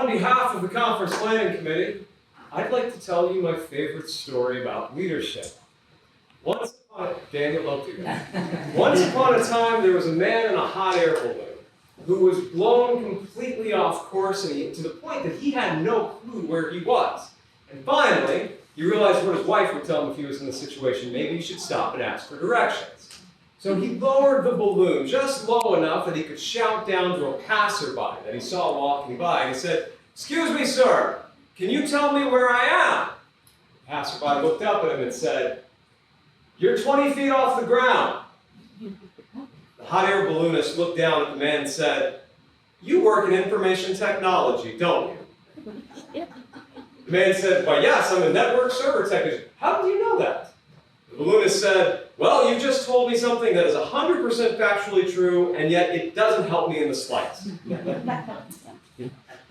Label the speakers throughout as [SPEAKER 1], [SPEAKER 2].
[SPEAKER 1] On behalf of the Conference Planning Committee, I'd like to tell you my favorite story about leadership. Once upon a time, there was a man in a hot air balloon who was blown completely off course to the point that he had no clue where he was. And finally, he realized what his wife would tell him if he was in this situation. Maybe he should stop and ask for directions. So he lowered the balloon just low enough that he could shout down to a passerby that he saw walking by. And he said, "Excuse me, sir, can you tell me where I am?" The passerby looked up at him and said, "You're 20 feet off the ground." The hot air balloonist looked down at the man and said, "You work in information technology, don't you?" The man said, "Why, yes, I'm a network server technician." "How did you know that?" The balloonist said, "Well, you just told me something that is 100% factually true, and yet it doesn't help me in the slightest."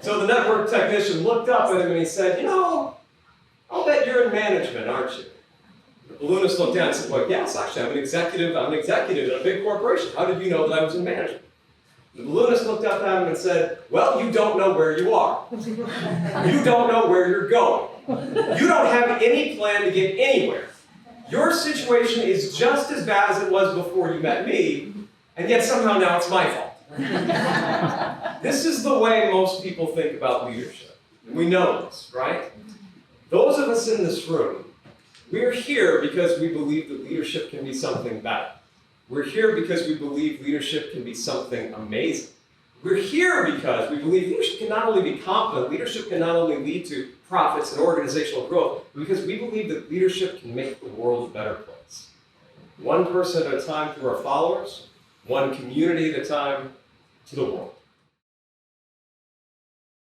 [SPEAKER 1] So the network technician looked up at him and he said, "I'll bet you're in management, aren't you?" The balloonist looked down and said, "Well, yes, actually, I'm an executive in a big corporation. How did you know that I was in management?" The balloonist looked up at him and said, "Well, you don't know where you are. You don't know where you're going. You don't have any plan to get anywhere. Your situation is just as bad as it was before you met me, and yet somehow now it's my fault." This is the way most people think about leadership. We know this, right? Those of us in this room, we're here because we believe that leadership can be something better. We're here because we believe leadership can be something amazing. We're here because we believe leadership can not only be competent, leadership can not only lead to profits and organizational growth, but because we believe that leadership can make the world a better place. One person at a time through our followers, one community at a time to the world.